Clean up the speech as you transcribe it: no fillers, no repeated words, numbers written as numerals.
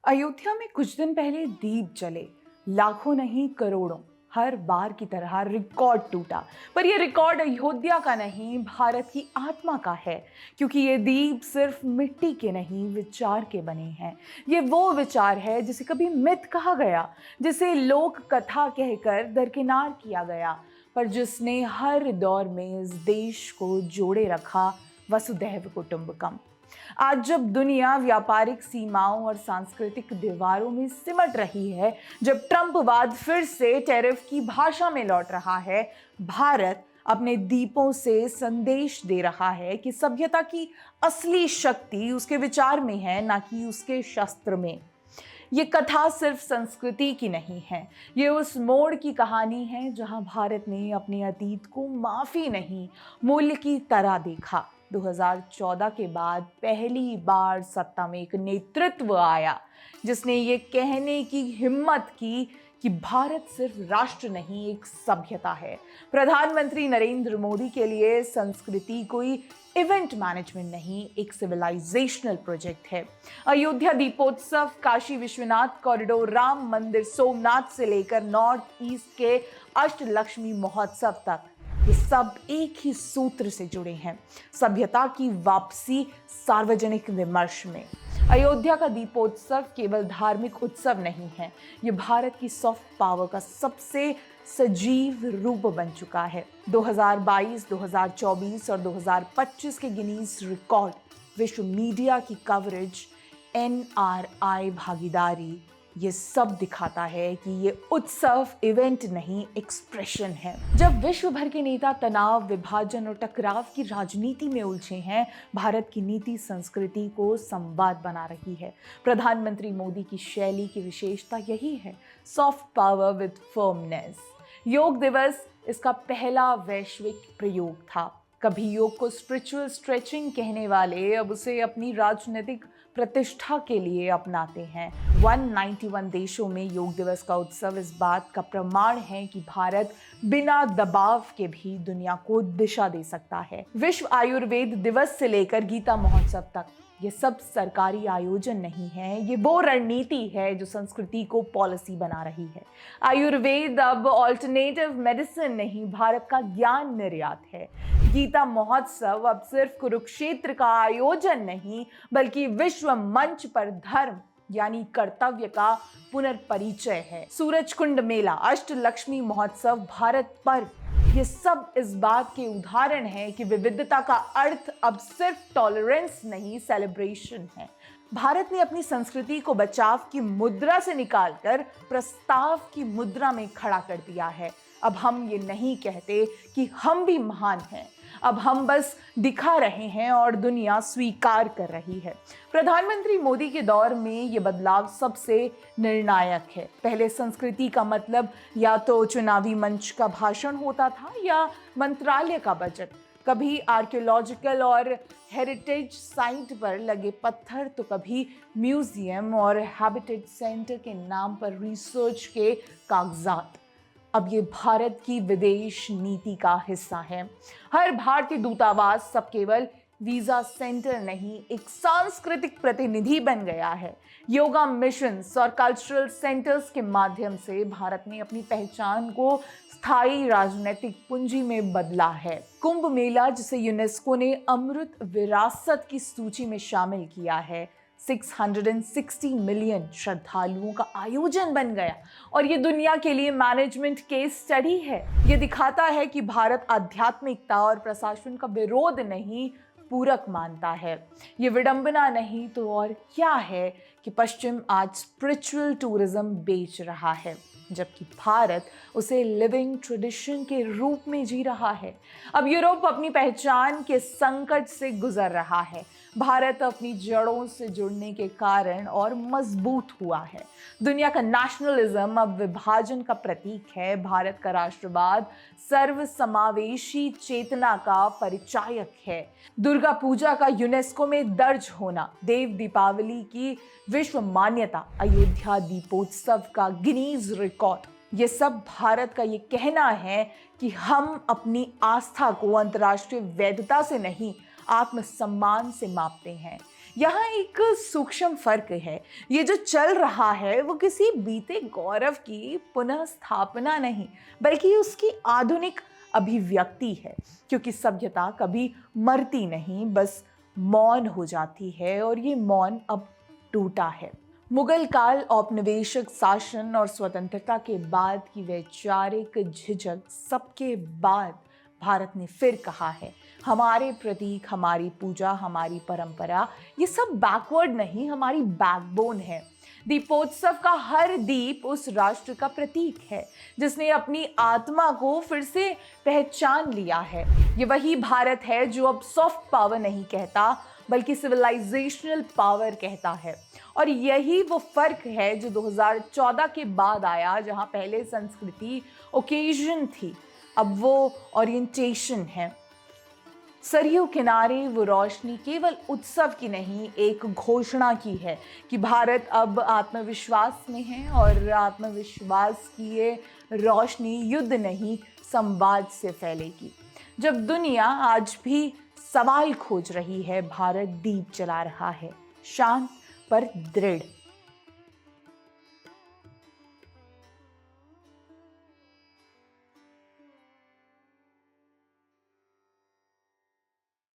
अयोध्या में कुछ दिन पहले दीप जले। लाखों नहीं करोड़ों। हर बार की तरह रिकॉर्ड टूटा। पर यह रिकॉर्ड अयोध्या का नहीं, भारत की आत्मा का है। क्योंकि ये दीप सिर्फ मिट्टी के नहीं, विचार के बने हैं। ये वो विचार है जिसे कभी मिथ कहा गया, जिसे लोक कथा कहकर दरकिनार किया गया, पर जिसने हर दौर में इस देश को जोड़े रखा। वसुधैव कुटुंबकम। आज जब दुनिया व्यापारिक सीमाओं और सांस्कृतिक दीवारों में सिमट रही है, जब ट्रंपवाद फिर से टैरिफ की भाषा में लौट रहा है, भारत अपने दीपों से संदेश दे रहा है कि सभ्यता की असली शक्ति उसके विचार में है, ना कि उसके शस्त्र में। ये कथा सिर्फ संस्कृति की नहीं है, ये उस मोड़ की कहानी है जहां भारत ने अपने अतीत को माफी नहीं, मूल्य की तरह देखा। 2014 के बाद पहली बार सत्ता में एक नेतृत्व आया जिसने ये कहने की हिम्मत की कि भारत सिर्फ राष्ट्र नहीं, एक सभ्यता है। प्रधानमंत्री नरेंद्र मोदी के लिए संस्कृति कोई इवेंट मैनेजमेंट नहीं, एक सिविलाइजेशनल प्रोजेक्ट है। अयोध्या दीपोत्सव, काशी विश्वनाथ कॉरिडोर, राम मंदिर, सोमनाथ से लेकर नॉर्थ ईस्ट के अष्टलक्ष्मी महोत्सव तक, ये सब एक ही सूत्र से जुड़े हैं, सभ्यता की वापसी सार्वजनिक विमर्श में। अयोध्या का दीपोत्सव केवल धार्मिक उत्सव नहीं है, ये भारत की सॉफ्ट पावर का सबसे सजीव रूप बन चुका है। 2022, 2024 और 2025 के गिनीज रिकॉर्ड, विश्व मीडिया की कवरेज, NRI भागीदारी, ये सब दिखाता है कि ये उत्सव इवेंट नहीं, एक्सप्रेशन है। जब विश्व भर के नेता तनाव, विभाजन और टकराव की राजनीति में उलझे हैं, भारत की नीति संस्कृति को संवाद बना रही है। प्रधानमंत्री मोदी की शैली की विशेषता यही है, सॉफ्ट पावर विद फर्मनेस। योग दिवस इसका पहला वैश्विक प्रयोग था। कभी योग को स्पिरिचुअल स्ट्रेचिंग कहने वाले अब उसे अपनी राजनीतिक प्रतिष्ठा के लिए अपनाते हैं। 191 देशों में योग दिवस का उत्सव इस बात का प्रमाण है कि भारत बिना दबाव के भी दुनिया को दिशा दे सकता है। विश्व आयुर्वेद दिवस से लेकर गीता महोत्सव तक, ये सब सरकारी आयोजन नहीं है, ये वो रणनीति है जो संस्कृति को पॉलिसी बना रही है। आयुर्वेद अब ऑल्टरनेटिव मेडिसिन नहीं, भारत का ज्ञान निर्यात है। गीता महोत्सव अब सिर्फ कुरुक्षेत्र का आयोजन नहीं, बल्कि विश्व मंच पर धर्म यानी कर्तव्य का पुनर्परिचय है। सूरजकुंड मेला, अष्टलक्ष्मी महोत्सव, भारत पर्व, ये सब इस बात के उदाहरण हैं कि विविधता का अर्थ अब सिर्फ टॉलरेंस नहीं, सेलिब्रेशन है। भारत ने अपनी संस्कृति को बचाव की मुद्रा से निकालकर प्रस्ताव की मुद्रा में खड़ा कर दिया है। अब हम ये नहीं कहते कि हम भी महान हैं, अब हम बस दिखा रहे हैं और दुनिया स्वीकार कर रही है। प्रधानमंत्री मोदी के दौर में ये बदलाव सबसे निर्णायक है। पहले संस्कृति का मतलब या तो चुनावी मंच का भाषण होता था या मंत्रालय का बजट। कभी आर्कियोलॉजिकल और हेरिटेज साइट पर लगे पत्थर, तो कभी म्यूजियम और हैबिटेट सेंटर के नाम पर रिसर्च के कागजात। अब ये भारत की विदेश नीति का हिस्सा है। हर भारतीय दूतावास सब केवल वीजा सेंटर नहीं, एक सांस्कृतिक प्रतिनिधि बन गया है। योगा मिशंस और कल्चरल सेंटर्स के माध्यम से भारत ने अपनी पहचान को स्थायी राजनीतिक पूंजी में बदला है। कुंभ मेला, जिसे यूनेस्को ने अमृत विरासत की सूची में शामिल किया है, 660 मिलियन श्रद्धालुओं का आयोजन बन गया और ये दुनिया के लिए मैनेजमेंट केस स्टडी है। ये दिखाता है कि भारत आध्यात्मिकता और प्रशासन का विरोध नहीं, पूरक मानता है। ये विडंबना नहीं तो और क्या है कि पश्चिम आज स्पिरिचुअल टूरिज्म बेच रहा है, जबकि भारत उसे लिविंग ट्रेडिशन के रूप में जी रहा है। अब यूरोप अपनी पहचान के संकट से गुजर रहा है, भारत अपनी जड़ों से जुड़ने के कारण और मजबूत हुआ है। दुनिया का नेशनलिज्म अब विभाजन का प्रतीक है, भारत का राष्ट्रवाद सर्वसमावेशी चेतना का परिचायक है। दुर्गा पूजा का यूनेस्को में दर्ज होना, देव दीपावली की विश्व मान्यता, अयोध्या दीपोत्सव का गिनीज रिकॉर्ड, ये सब भारत का ये कहना है कि हम अपनी आस्था को अंतर्राष्ट्रीय वैधता से नहीं, आत्मसम्मान से मापते हैं। यहाँ एक सूक्ष्म फर्क है। ये जो चल रहा है वो किसी बीते गौरव की पुनः स्थापना नहीं, बल्कि उसकी आधुनिक अभिव्यक्ति है। क्योंकि सभ्यता कभी मरती नहीं, बस मौन हो जाती है, और ये मौन अब टूटा है। मुगल काल, औपनिवेशिक शासन और स्वतंत्रता के बाद की वैचारिक झिझक सबके बाद भारत ने फिर कहा है, हमारे प्रतीक, हमारी पूजा, हमारी परंपरा, ये सब बैकवर्ड नहीं, हमारी बैकबोन है। दीपोत्सव का हर दीप उस राष्ट्र का प्रतीक है जिसने अपनी आत्मा को फिर से पहचान लिया है। ये वही भारत है जो अब सॉफ्ट पावर नहीं कहता, बल्कि सिविलाइजेशनल पावर कहता है। और यही वो फर्क है जो 2014 के बाद आया, जहां पहले संस्कृति ओकेजन थी, अब वो ओरिएंटेशन है। सरयू किनारे वो रोशनी केवल उत्सव की नहीं, एक घोषणा की है कि भारत अब आत्मविश्वास में है, और आत्मविश्वास की ये रोशनी युद्ध नहीं, संवाद से फैलेगी। जब दुनिया आज भी सवाल खोज रही है, भारत दीप जला रहा है, शांत पर दृढ़।